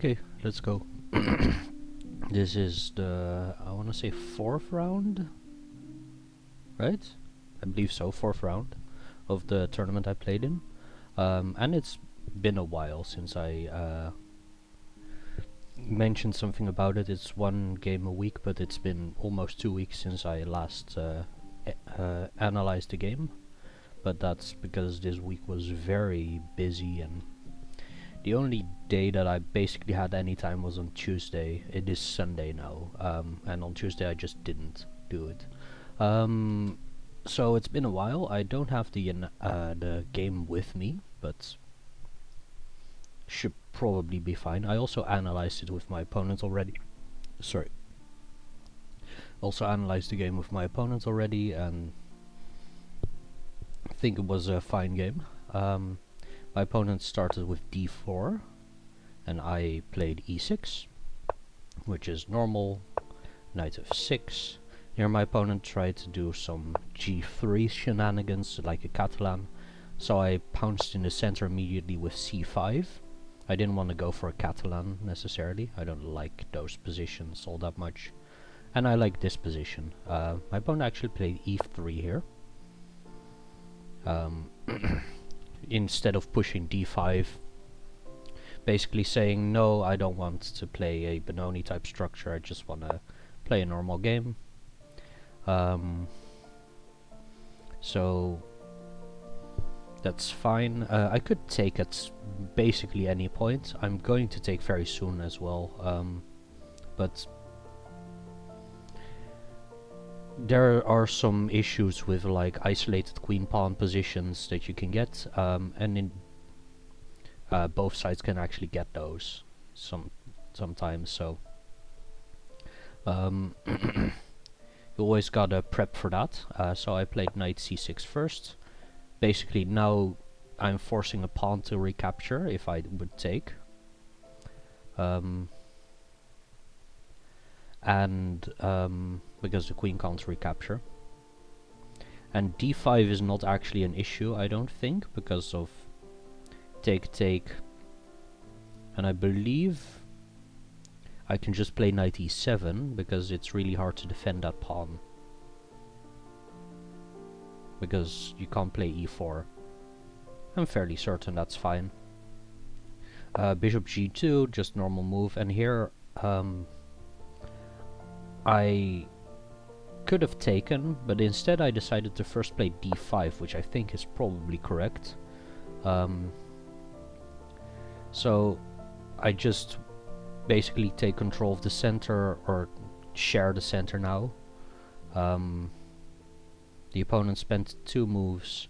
Okay, let's go. This is the, I want to say, fourth round, right? I believe so, fourth round of the tournament I played in. And it's been a while since I mentioned something about it. It's one game a week, but it's been almost 2 weeks since I last analyzed the game. But that's because this week was very busy, and the only day that I basically had any time was on Tuesday. It is Sunday now, and on Tuesday I just didn't do it. So it's been a while. I don't have the game with me, but should probably be fine. I also analyzed it with my opponent already. Sorry. Also analyzed the game with my opponent already, and I think it was a fine game. My opponent started with d4, and I played e6, which is normal. Knight f6. Here my opponent tried to do some g3 shenanigans, like a Catalan, so I pounced in the center immediately with c5. I didn't want to go for a Catalan necessarily. I don't like those positions all that much, and I like this position. My opponent actually played e3 here. Instead of pushing d5, basically saying, no, I don't want to play a Benoni type structure, I just want to play a normal game. So that's fine. I could take at basically any point. I'm going to take very soon as well, but there are some issues with like isolated queen pawn positions that you can get, and in both sides can actually get those sometimes. So you always gotta prep for that. So I played knight c6 first. Basically now I'm forcing a pawn to recapture if I would take. Because the queen can't recapture. And d5 is not actually an issue, I don't think, because of take. And I believe I can just play knight e7, because it's really hard to defend that pawn. Because you can't play e4. I'm fairly certain that's fine. Bishop g2, just normal move, and here I could have taken, but instead I decided to first play d5, which I think is probably correct. So I just basically take control of the center, or share the center now. The opponent spent 2 moves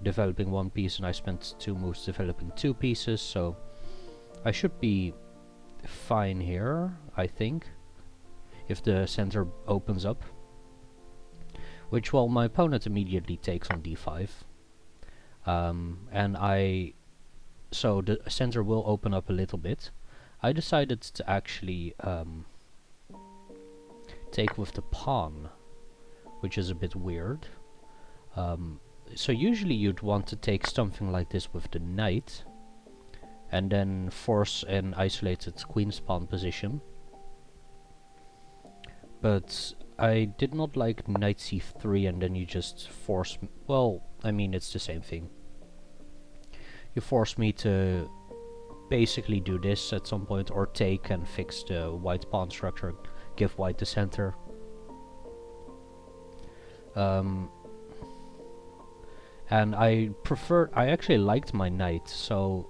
developing one piece, and I spent 2 moves developing 2 pieces, so I should be fine here, I think, if the center opens up. Which, well, my opponent immediately takes on d5. So the center will open up a little bit. I decided to actually take with the pawn, which is a bit weird. So usually you'd want to take something like this with the knight, and then force an isolated queen's pawn position. But I did not like knight c3, and then you just force well, I mean, it's the same thing. You force me to basically do this at some point, or take and fix the white pawn structure, give white the center. And I actually liked my knight, so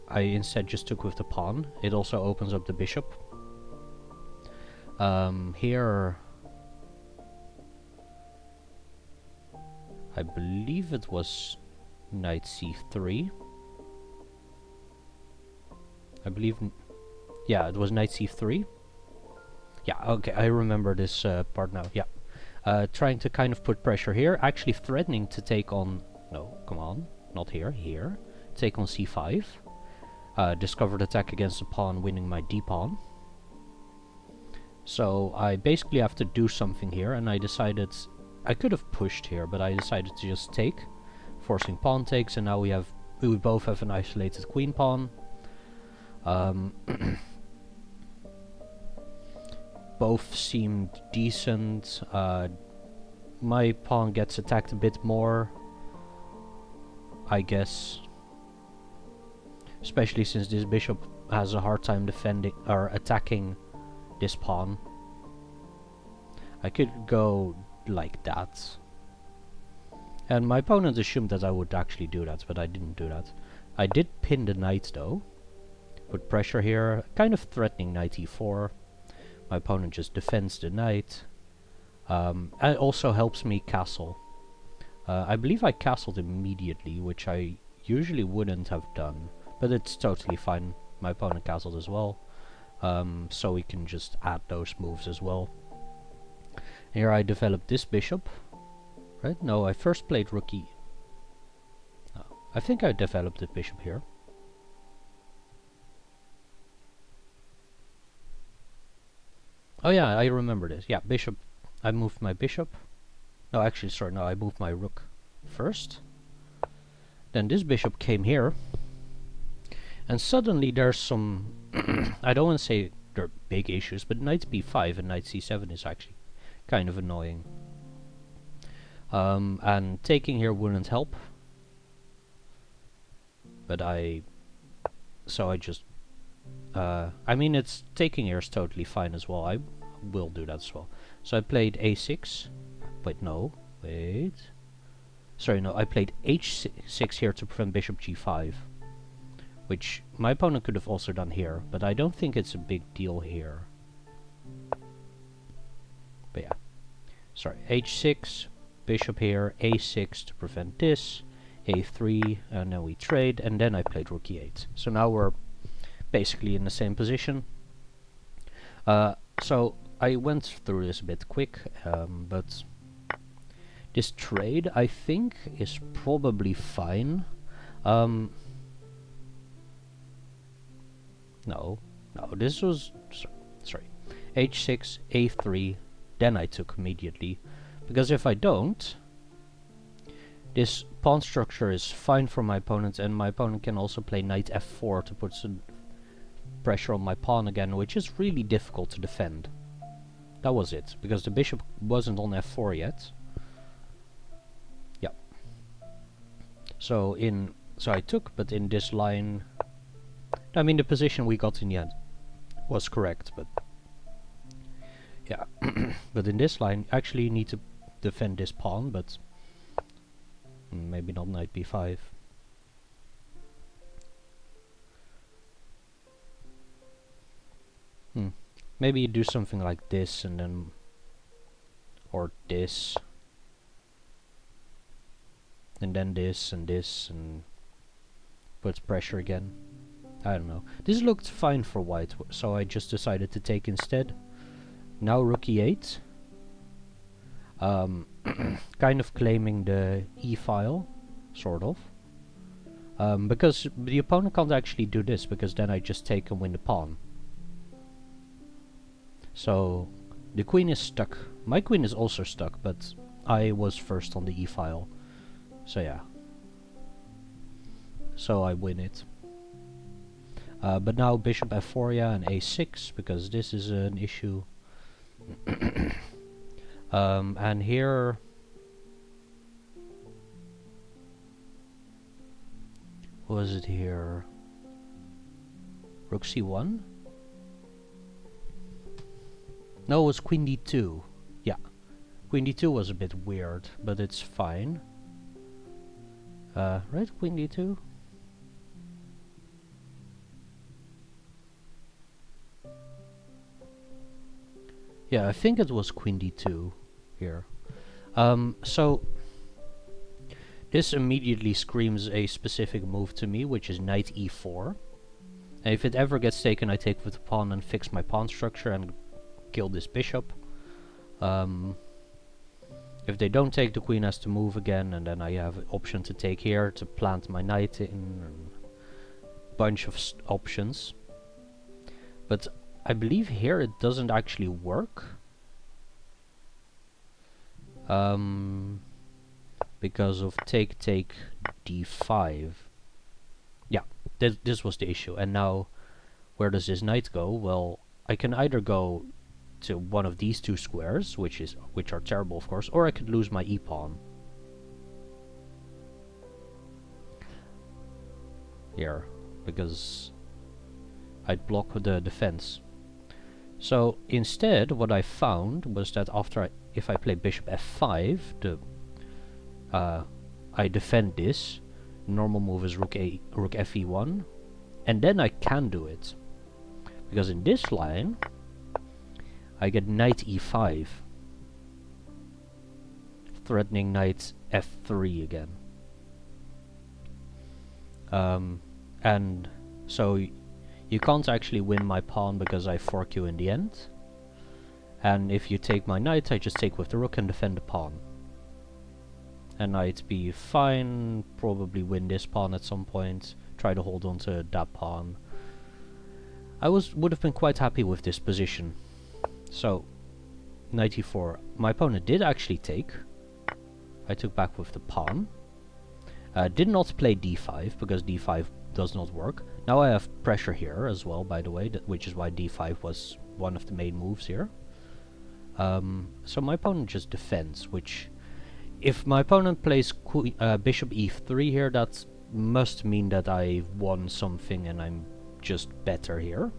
I instead just took with the pawn. It also opens up the bishop. Here I believe it was knight c3. I believe, yeah, it was knight c3. Yeah, okay, I remember this part now, yeah. Trying to kind of put pressure here, actually threatening to take on, no, come on, not here, here. Take on c5. Discovered attack against the pawn, winning my d-pawn. So I basically have to do something here, and I decided, I could have pushed here, but I decided to just take, forcing pawn takes, and now we both have an isolated queen pawn. Um, both seemed decent. My pawn gets attacked a bit more, I guess. Especially since this bishop has a hard time defending or attacking this pawn. I could go like that. And my opponent assumed that I would actually do that, but I didn't do that. I did pin the knight though. Put pressure here, kind of threatening knight e4. My opponent just defends the knight. It also helps me castle. I believe I castled immediately, which I usually wouldn't have done. But it's totally fine. My opponent castled as well. So we can just add those moves as well. Here I developed this bishop. Right? No, I first played rook e. No, I think I developed the bishop here. Oh yeah, I remember this. Yeah, bishop. I moved my bishop. No, actually, sorry, no, I moved my rook first. Then this bishop came here. And suddenly there's some... I don't want to say there are big issues, but knight b5 and knight c7 is actually kind of annoying. And taking here wouldn't help. But so I just... I mean, it's taking here is totally fine as well. I will do that as well. So I played a6. Wait, no. Wait. Sorry, no. I played h6 here to prevent bishop g5. Which my opponent could have also done here. But I don't think it's a big deal here. But yeah. Sorry. h6. Bishop here. a6 to prevent this. a3. And then we trade. And then I played rook e8. So now we're basically in the same position. So I went through this a bit quick, but this trade I think is probably fine. No, this was sorry, h6, a3, then I took immediately, because if I don't, this pawn structure is fine for my opponent, and my opponent can also play knight f4 to put some pressure on my pawn again, which is really difficult to defend. That was it, because the bishop wasn't on f4 yet. Yeah. So I took, but in this line, I mean the position we got in the end was correct, but yeah. But in this line, actually you need to defend this pawn, but maybe not knight b5. Maybe you do something like this and then... or this. And then this and this and... puts pressure again. I don't know. This looked fine for white, so I just decided to take instead. Now rook e8. Kind of claiming the e-file, sort of. Because the opponent can't actually do this, because then I just take and win the pawn. So, the queen is stuck. My queen is also stuck, but I was first on the e-file. So yeah. So I win it. But now bishop f4, yeah, and a6, because this is an issue. And here... what was it here? Rook c1? No, it was queen d2. Yeah. Queen d2 was a bit weird, but it's fine. Right? Queen d2? Yeah, I think it was queen d2 here. So this immediately screams a specific move to me, which is knight e4. And if it ever gets taken, I take with the pawn and fix my pawn structure and kill this bishop. If they don't take, the queen has to move again, and then I have an option to take here to plant my knight in, and a bunch of options. But I believe here it doesn't actually work. Because of take d5. Yeah, this was the issue, and now where does this knight go? Well, I can either go to one of these two squares, which are terrible, of course, or I could lose my e-pawn. Here, because I'd block the defense. So instead, what I found was that if I play bishop f5, I defend this. Normal move is rook fe1, and then I can do it, because in this line I get knight e5, threatening knight f3 again. And so you can't actually win my pawn because I fork you in the end. And if you take my knight, I just take with the rook and defend the pawn. And knight b5, probably win this pawn at some point, try to hold on to that pawn. I would have been quite happy with this position. So, knight e4. My opponent did actually take. I took back with the pawn. Did not play d5, because d5 does not work. Now I have pressure here as well, by the way, which is why d5 was one of the main moves here. So my opponent just defends, which... If my opponent plays bishop e3 here, that must mean that I won something and I'm just better here.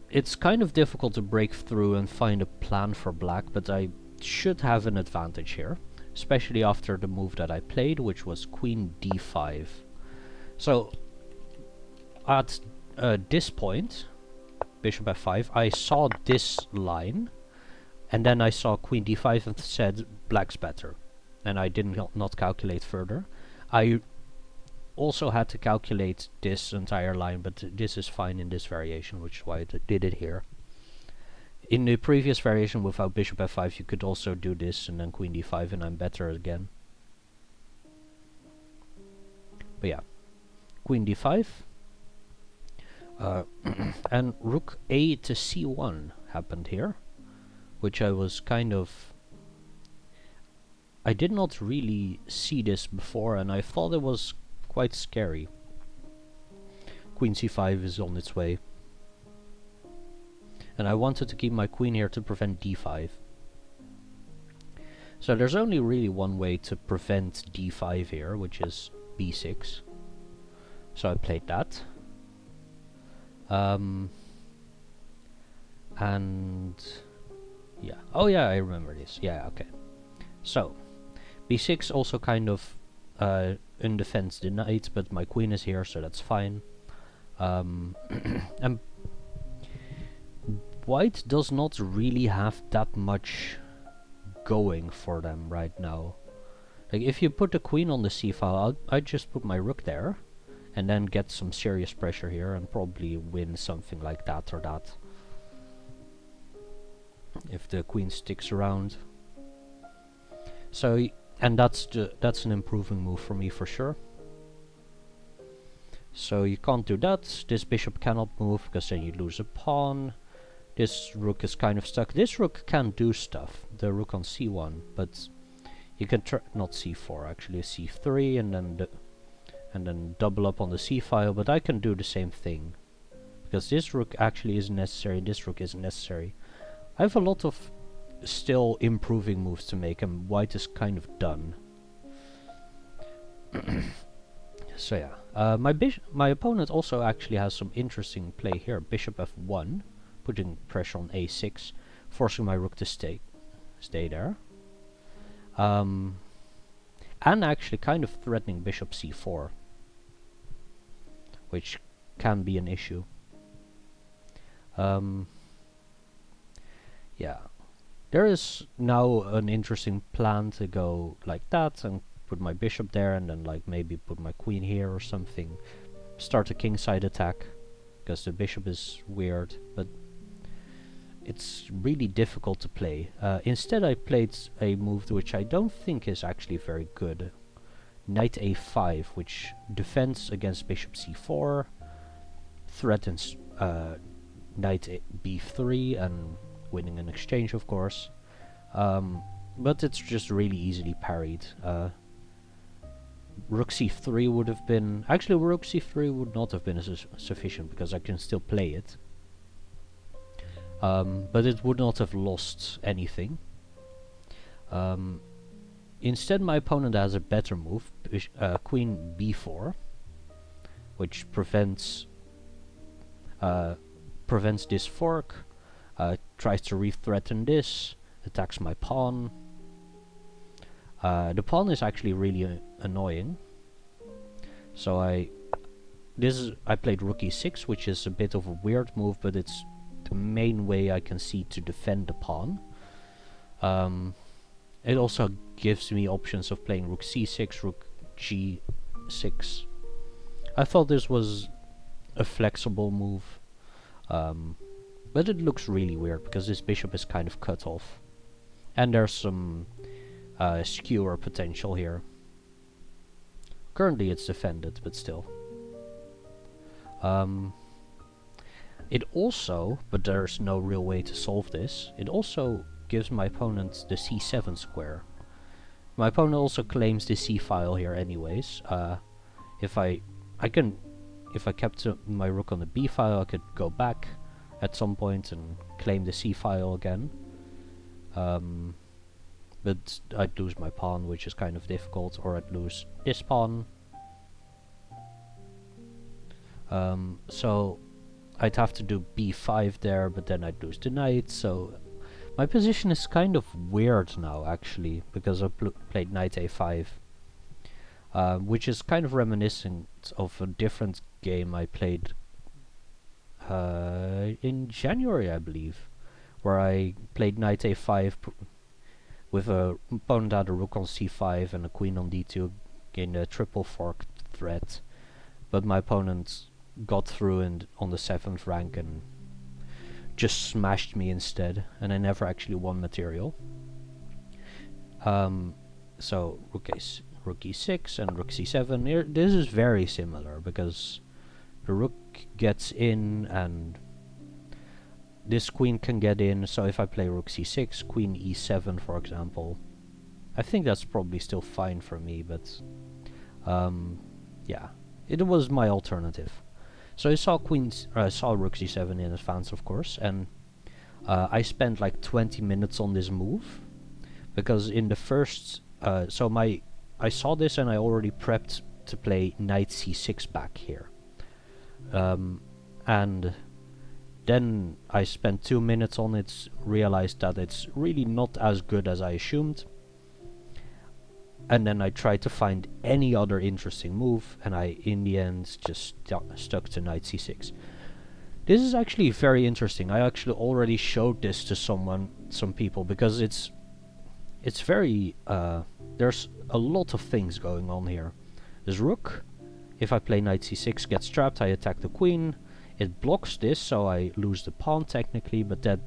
It's kind of difficult to break through and find a plan for black, but I should have an advantage here, especially after the move that I played, which was queen d5. So at this point, bishop f5, I saw this line, and then I saw queen d5 and said black's better, and I did not calculate further. I also had to calculate this entire line, but this is fine in this variation, which is why I did it here. In the previous variation without bishop f5, you could also do this and then queen d5 and I'm better again. But yeah, queen d5. And rook a to c1 happened here, which I was kind of... I did not really see this before and I thought it was quite scary. Queen c5 is on its way. And I wanted to keep my queen here to prevent d5. So there's only really one way to prevent d5 here, which is b6. So I played that. And... yeah. Oh yeah, I remember this. Yeah, okay. So, b6 also kind of undefends the knight, but my queen is here, so that's fine. And white does not really have that much going for them right now. Like, if you put the queen on the c file, I'd just put my rook there, and then get some serious pressure here, and probably win something like that or that. If the queen sticks around. So, and that's an improving move for me for sure. So you can't do that. This bishop cannot move, because then you lose a pawn. This rook is kind of stuck. This rook can do stuff, the rook on c1, but you can not c4 actually, c3, and then double up on the c file. But I can do the same thing, because this rook actually isn't necessary. This rook isn't necessary. I have a lot of still improving moves to make, and white is kind of done. So yeah, my opponent also actually has some interesting play here. Bishop f1, putting pressure on a6, forcing my rook to stay there. And actually kind of threatening bishop c4, which can be an issue. Yeah, there is now an interesting plan to go like that and put my bishop there, and then like maybe put my queen here or something. Start a kingside attack, because the bishop is weird, but it's really difficult to play. Instead I played a move which I don't think is actually very good. Knight a5, which defends against bishop c4, threatens knight b3 and winning an exchange, of course. But it's just really easily parried. Rook c3 would have been... Actually, rook c3 would not have been sufficient, because I can still play it. But it would not have lost anything. Instead, my opponent has a better move, queen b4, which prevents this fork, tries to re-threaten this, attacks my pawn. The pawn is actually really annoying. So I played rook e6, which is a bit of a weird move, but it's the main way I can see to defend the pawn. It also gives me options of playing rook c6, rook g6. I thought this was a flexible move, but it looks really weird because this bishop is kind of cut off, and there's some skewer potential here. Currently it's defended, but still. It also, but there's no real way to solve this, it also gives my opponent the c7 square. My opponent also claims the c file here anyways. If I kept my rook on the b file, I could go back at some point and claim the c file again. But I'd lose my pawn, which is kind of difficult, or I'd lose this pawn. So I'd have to do b5 there, but then I'd lose the knight, so my position is kind of weird now, actually, because I played knight a5, which is kind of reminiscent of a different game I played in January, I believe, where I played knight a5 with a opponent had a rook on c5 and a queen on d2, gained a triple fork threat, but my opponent got through on the 7th rank and just smashed me instead, and I never actually won material. So rook e6 and rook c7. Here, this is very similar because the rook gets in and this queen can get in. So if I play rook c6, queen e7 for example, I think that's probably still fine for me, but yeah, it was my alternative. So I saw rook c7 in advance, of course, and I spent like 20 minutes on this move, because in the first, I saw this and I already prepped to play knight c6 back here, and then I spent 2 minutes on it, realized that it's really not as good as I assumed, and then I tried to find any other interesting move, and I, in the end, just stuck to knight c6. This is actually very interesting. I actually already showed this to some people, because it's very, there's a lot of things going on here. This rook, if I play knight c6, gets trapped, I attack the queen. It blocks this, so I lose the pawn technically, but then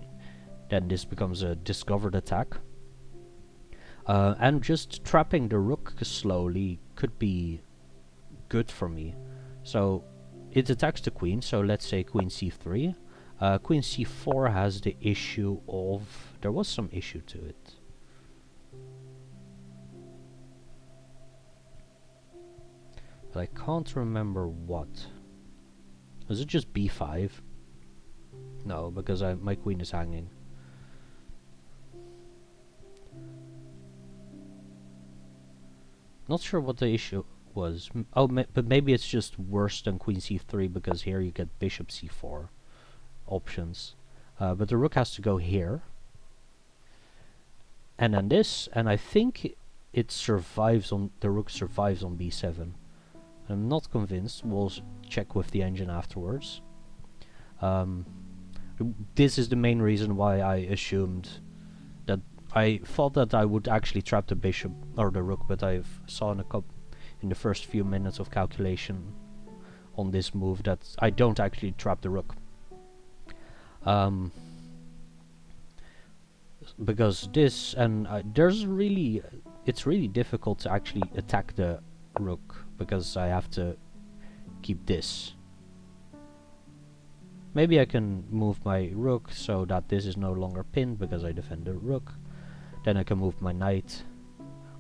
this becomes a discovered attack. And just trapping the rook slowly could be good for me. So it attacks the queen, so let's say queen c3. Queen c4 has the issue of... there was some issue to it. But I can't remember what. Was it just b5? No, because my queen is hanging. Not sure what the issue was. But maybe it's just worse than queen c3, because here you get bishop c4 options. But the rook has to go here. And then this, and I think it survives on... the rook survives on b7. I'm not convinced. We'll check with the engine afterwards. This is the main reason why I assumed that... I thought that I would actually trap the bishop or the rook, but I saw in the first few minutes of calculation on this move that I don't actually trap the rook. Because this, and it's really difficult to actually attack the rook, because I have to keep this. Maybe I can move my rook so that this is no longer pinned because I defend the rook. Then I can move my knight.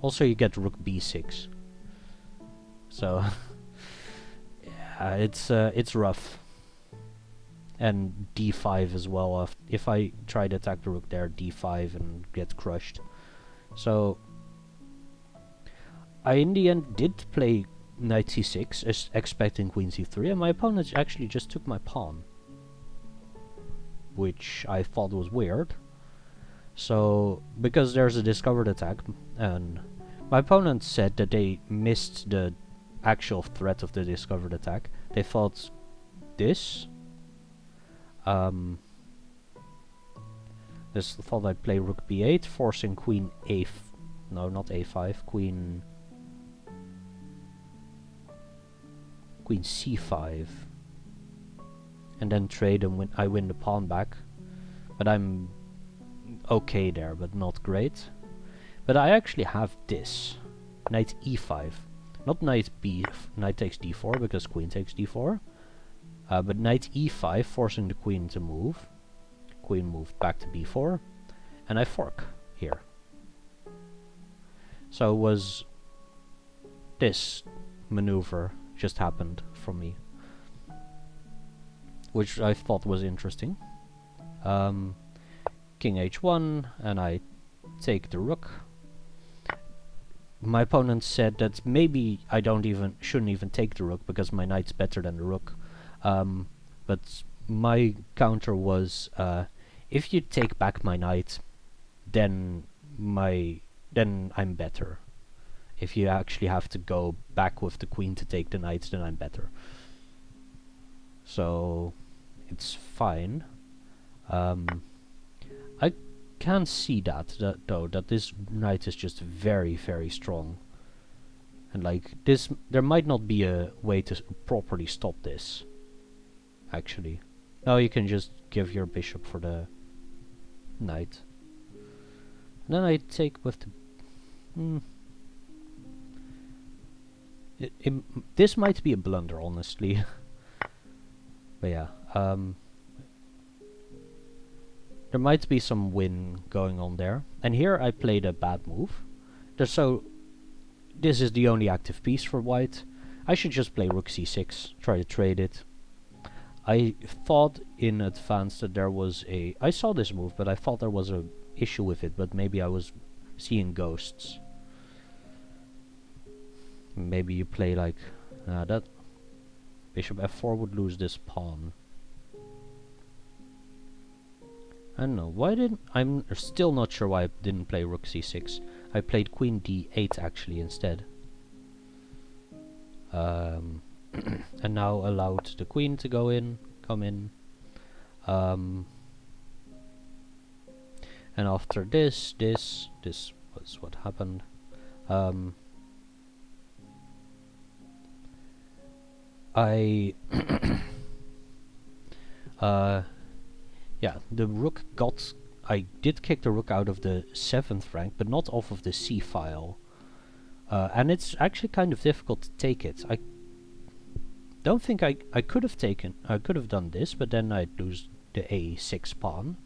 Also you get rook b6. So yeah, it's rough. And d5 as well. If I try to attack the rook there, d5 and get crushed. So I in the end did play knight c6, expecting queen c3, and my opponent actually just took my pawn, which I thought was weird. So because there's a discovered attack, and my opponent said that they missed the actual threat of the discovered attack. They thought this. This thought I'd play rook b8, forcing queen no, not a5, queen c5, and then trade and I win the pawn back. But I'm okay there, but not great. But I actually have this knight e5, not knight takes d4 because queen takes d4, but knight e5, forcing the queen to move. Queen moved back to b4, and I fork here. So was this maneuver just happened from me, which I thought was interesting. King h1, and I take the rook. My opponent said that maybe I shouldn't even take the rook because my knight's better than the rook. But my counter was, if you take back my knight, then I'm better. If you actually have to go back with the queen to take the knight, then I'm better. So it's fine. I can see that this knight is just very, very strong. And like this, there might not be a way to properly stop this. Actually, no, you can just give your bishop for the knight. And then I take with the. This might be a blunder, honestly. But yeah, there might be some win going on there. And here I played a bad move. So this is the only active piece for white. I should just play rook c6, try to trade it. I thought in advance that there was I saw this move, but I thought there was a issue with it, but maybe I was seeing ghosts. Maybe you play like that. Bishop f4 would lose this pawn. I don't know, I'm still not sure why I didn't play rook c6. I played queen d8 actually instead. And now allowed the queen to come in. And after this was what happened. I yeah, the rook I did kick the rook out of the 7th rank, but not off of the c file. And it's actually kind of difficult to take it. I don't think I could have done this, but then I'd lose the a6 pawn.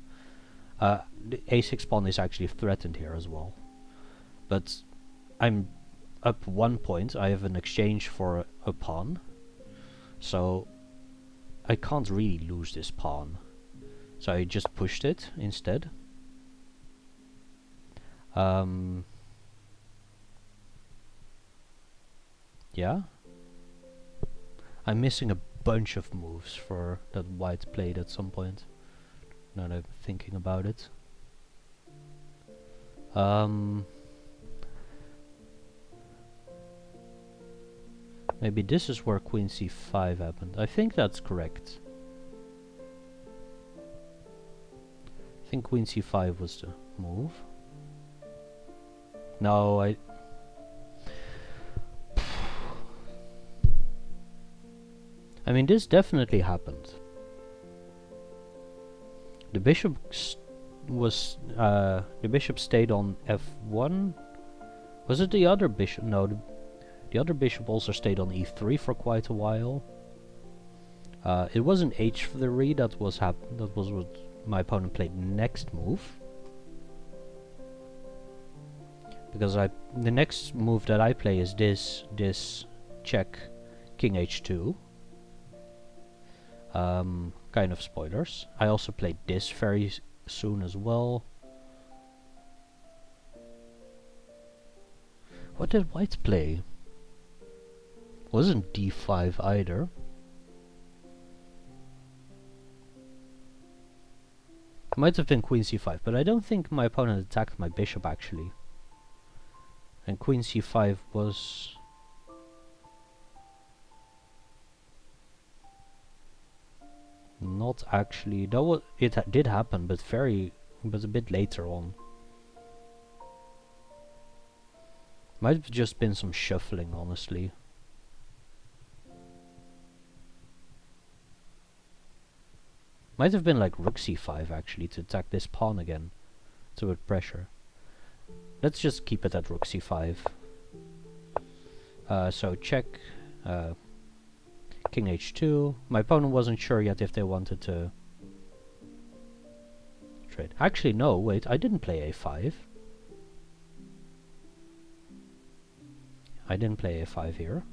The a6 pawn is actually threatened here as well. But I'm up 1 point. I have an exchange for a pawn. So I can't really lose this pawn. So I just pushed it instead. Yeah. I'm missing a bunch of moves for that white played at some point. Now that I'm thinking about it. Maybe this is where queen c5 happened. I think that's correct. I think queen c5 was the move. No, I mean, this definitely happened. The bishop the bishop stayed on f1. Was it the other bishop? No, the other bishop also stayed on e3 for quite a while. It wasn't h3 that was what my opponent played next move. Because the next move that I play is this check king h2. Kind of spoilers. I also played this very soon as well. What did white play? Wasn't d5 either. Might have been queen c5, but I don't think my opponent attacked my bishop actually. And queen c5 was... not actually... that was... it did happen, but a bit later on. Might have just been some shuffling, honestly. Might have been like rook c5 actually, to attack this pawn again. To put pressure. Let's just keep it at rook c5. So check king h2. My opponent wasn't sure yet if they wanted to trade. Actually no, wait, I didn't play a5. I didn't play a5 here.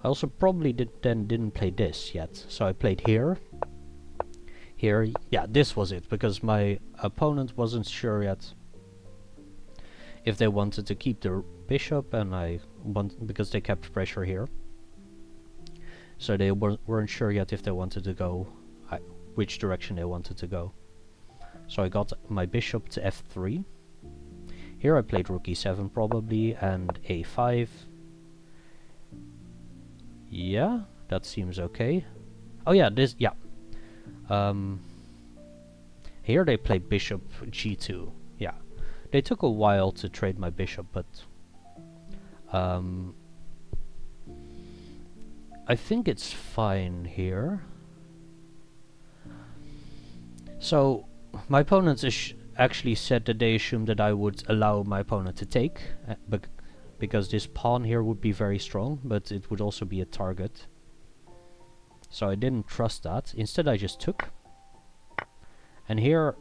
I also probably didn't play this yet. So I played here. Here, yeah, this was it, because my opponent wasn't sure yet if they wanted to keep the bishop, and because they kept pressure here. So they weren't sure yet if they wanted to go, which direction they wanted to go. So I got my bishop to f3. Here I played rook e7 probably, and a5. Yeah, that seems okay. Oh yeah, this, yeah. Here they played bishop g2. Yeah, they took a while to trade my bishop, but I think it's fine here. So my opponents actually said that they assumed that I would allow my opponent to take, because this pawn here would be very strong, but it would also be a target. So I didn't trust that. Instead I just took. And here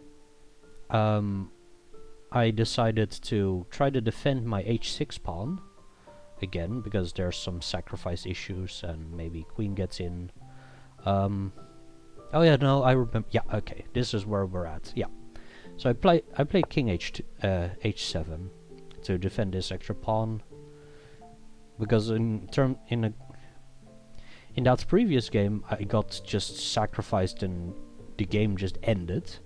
I decided to try to defend my h6 pawn again, because there's some sacrifice issues and maybe queen gets in. Oh yeah, no, I remember. Yeah, okay, this is where we're at. Yeah. So I played king h7 to defend this extra pawn, because in that previous game I got just sacrificed and the game just ended.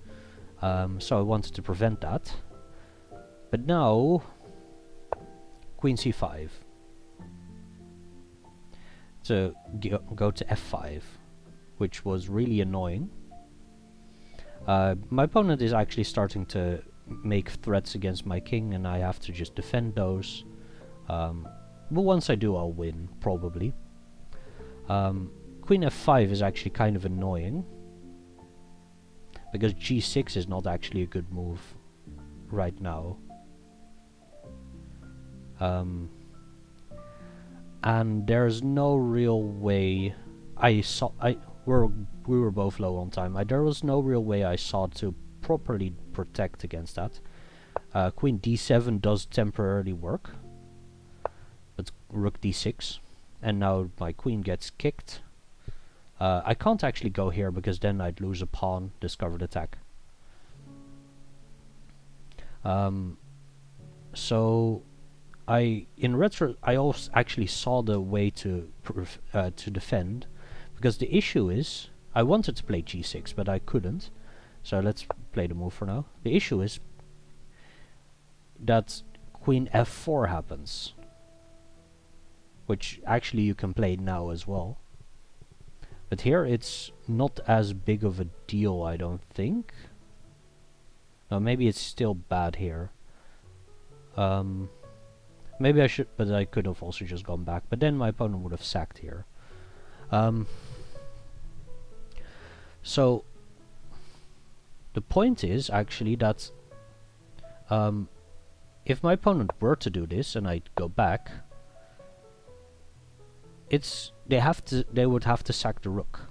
So I wanted to prevent that. But now queen c5 to go to f5, which was really annoying. My opponent is actually starting to make threats against my king, and I have to just defend those. But once I do, I'll win, probably. Queen f5 is actually kind of annoying, because g6 is not actually a good move right now. And there's no real way we were both low on time. There was no real way I saw to properly protect against that. Queen d7 does temporarily work, but rook d6, and now my queen gets kicked. I can't actually go here because then I'd lose a pawn, discovered attack. So I also actually saw the way to defend, because the issue is I wanted to play g6 but I couldn't. So let's play the move for now. The issue is that queen f4 happens, which actually you can play now as well. But here it's not as big of a deal, I don't think. No, maybe it's still bad here. Maybe I should, but I could have also just gone back. But then my opponent would have sacked here. So the point is actually that if my opponent were to do this and I go back, they would have to sack the rook,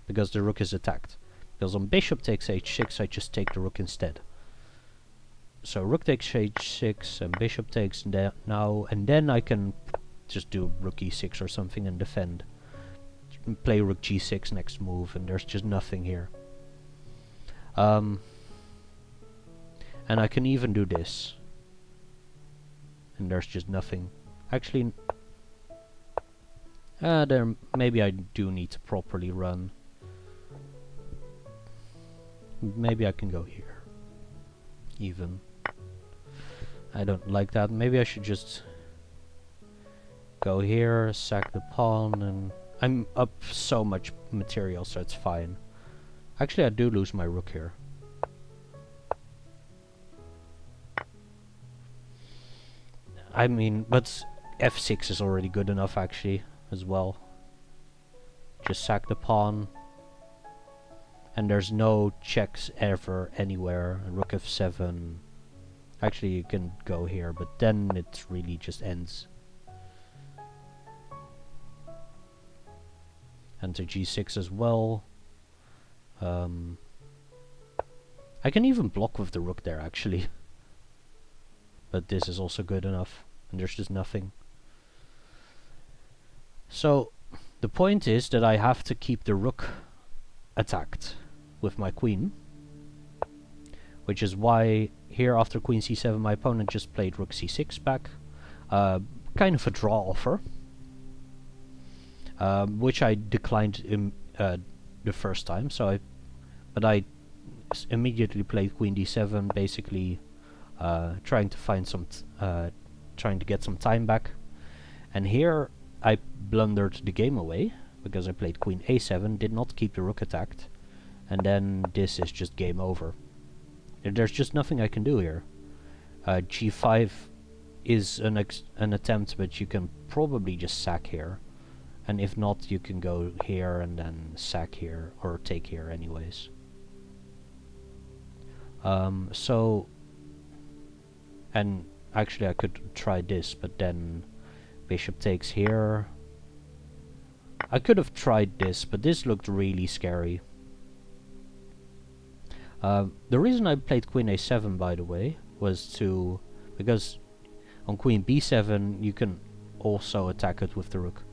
because the rook is attacked. Because on bishop takes h6, I just take the rook instead. so rook takes h6 and bishop takes now, and then I can just do rook e6 or something and defend. Play rook g6 next move, and there's just nothing here. And I can even do this, and there's just nothing. Actually, there maybe I do need to properly run. Maybe I can go here. Even. I don't like that. Maybe I should just go here, sack the pawn, and I'm up so much material, so it's fine. Actually, I do lose my rook here. I mean, but f6 is already good enough, actually, as well. Just sack the pawn. And there's no checks ever, anywhere. Rook f7. Actually, you can go here, but then it really just ends. And to g6 as well. I can even block with the rook there, actually. But this is also good enough. And there's just nothing. So, the point is that I have to keep the rook attacked with my queen. Which is why here after queen c7 my opponent just played rook c6 back. Kind of a draw offer. Which I declined the first time. But I immediately played queen d7, basically trying to find some trying to get some time back. And here I blundered the game away because I played queen a7, did not keep the rook attacked, and then this is just game over. There's just nothing I can do here. g5 is an attempt, but you can probably just sack here. And if not, you can go here and then sack here, or take here anyways. And actually I could try this, but then bishop takes here. I could have tried this, but this looked really scary. The reason I played queen a7, by the way, was because on queen b7 you can also attack it with the rook.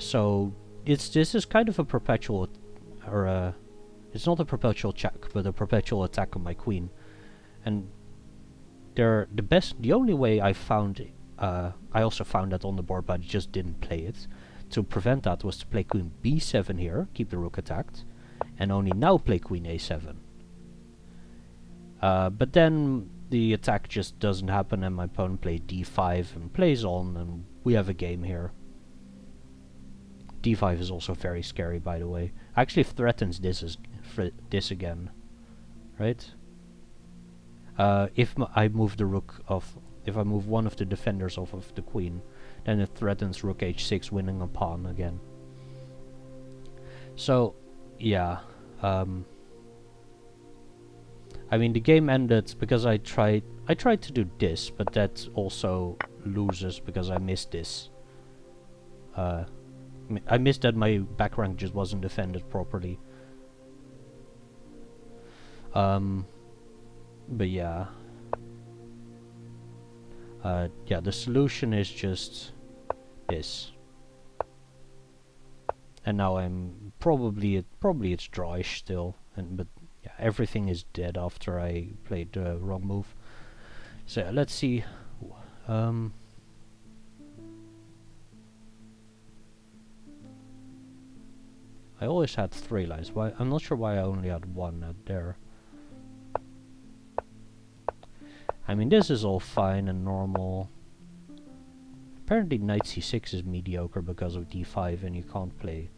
So this is kind of a perpetual, it's not a perpetual check, but a perpetual attack on my queen. And the only way I found, I also found that on the board, but I just didn't play it. To prevent that was to play queen b7 here, keep the rook attacked, and only now play queen a7. But then the attack just doesn't happen, and my opponent plays d5 and plays on, and we have a game here. d5 is also very scary, by the way. Actually threatens this again, right? If I move the rook off, if I move one of the defenders off of the queen, then it threatens rook h6, winning a pawn again. So, yeah. I mean, the game ended because I tried to do this, but that also loses because I missed this. I missed that my back rank just wasn't defended properly. But yeah. Yeah, the solution is just this. And now I'm probably it's drawish still, but yeah, everything is dead after I played the wrong move. So let's see. I always had 3 lines. Why? I'm not sure why I only had 1 out there. I mean, this is all fine and normal. Apparently knight c6 is mediocre because of d5 and you can't play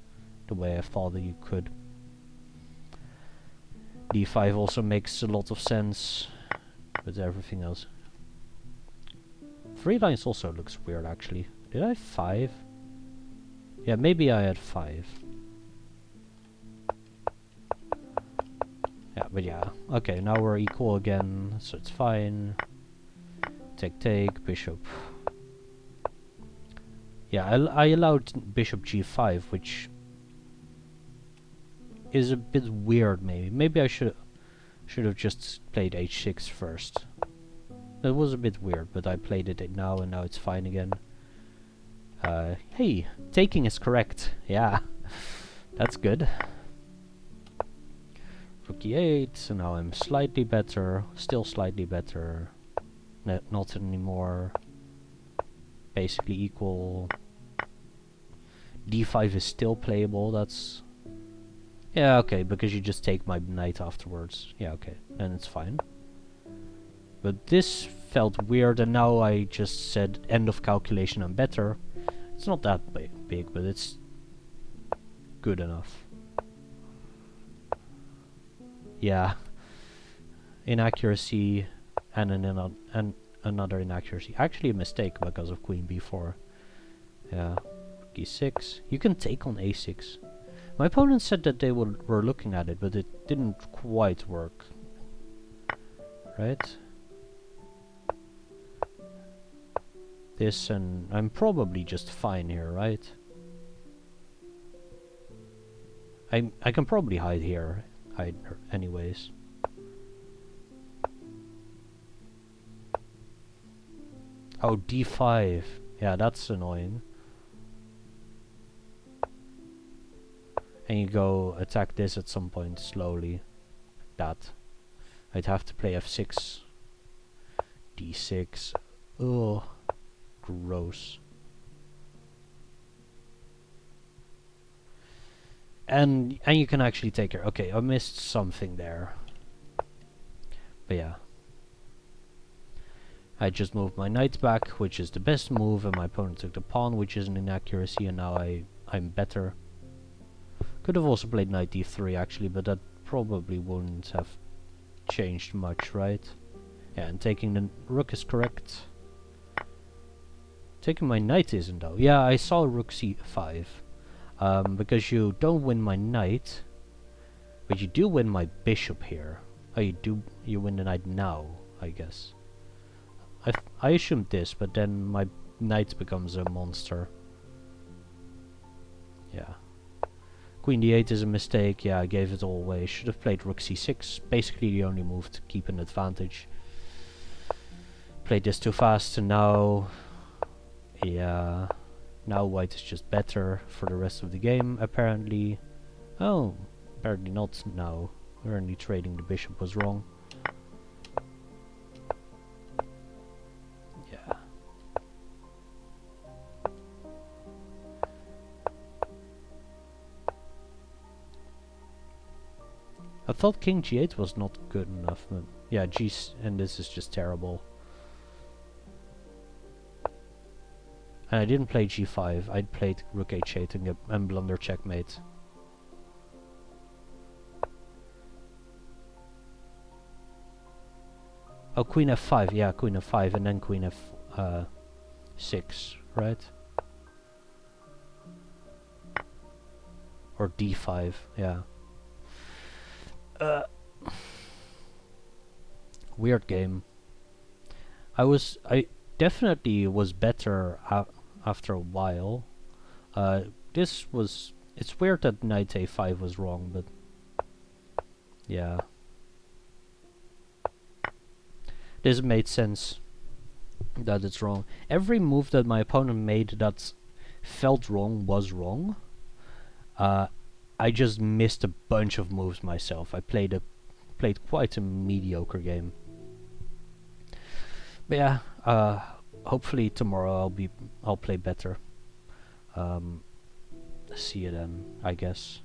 the way I thought that you could. d5 also makes a lot of sense, but everything else. 3 lines also looks weird, actually. Did I have 5? Yeah, maybe I had 5. Yeah, but yeah. Okay, now we're equal again, so it's fine. Take, bishop. Yeah, I allowed bishop g5, which is a bit weird, maybe. Maybe I should... Should have just played h6 first. It was a bit weird, but I played it now and now it's fine again. Hey, taking is correct. Yeah, that's good. Rook e8, so now I'm slightly better, still slightly better. Not anymore. Basically equal. d5 is still playable, that's... Yeah, okay, because you just take my knight afterwards. Yeah, okay, then it's fine. But this felt weird, and now I just said end of calculation, I'm better. It's not that big, but it's good enough. Yeah. Inaccuracy and another inaccuracy. Actually a mistake because of queen b4. Yeah. e6. You can take on a6. My opponent said that they were looking at it, but it didn't quite work. Right? This, and I'm probably just fine here, right? I can probably hide here. Hide her anyways. Oh, d5. Yeah, that's annoying. And you go attack this at some point slowly. Like that. I'd have to play f6. d6. Ugh. Gross. And you can actually take her. Okay, I missed something there. But yeah. I just moved my knight back, which is the best move, and my opponent took the pawn, which is an inaccuracy, and now I'm better. Could have also played knight d3 actually, but that probably wouldn't have changed much, right? Yeah, and taking the rook is correct. Taking my knight isn't though. Yeah, I saw rook c5. Because you don't win my knight, but you do win my bishop here. Oh, you win the knight now, I guess. I assumed this, but then my knight becomes a monster. Yeah. Queen d8 is a mistake. Yeah, I gave it all away. Should have played rook c6. Basically the only move to keep an advantage. Played this too fast, and now... Yeah... Now white is just better for the rest of the game, apparently. Oh, apparently not now. Apparently trading the bishop was wrong. Yeah. I thought king g8 was not good enough, but yeah, and this is just terrible. And I didn't play g5, I played rook h8 and blunder checkmate. Oh, queen f5, yeah, queen f5, and then queen f6, right? Or d5, yeah. Weird game. I definitely was better after a while. It's weird that knight a5 was wrong, but yeah. This made sense that it's wrong. Every move that my opponent made that felt wrong was wrong. I just missed a bunch of moves myself. I played quite a mediocre game. But yeah, hopefully tomorrow I'll play better. See you then, I guess.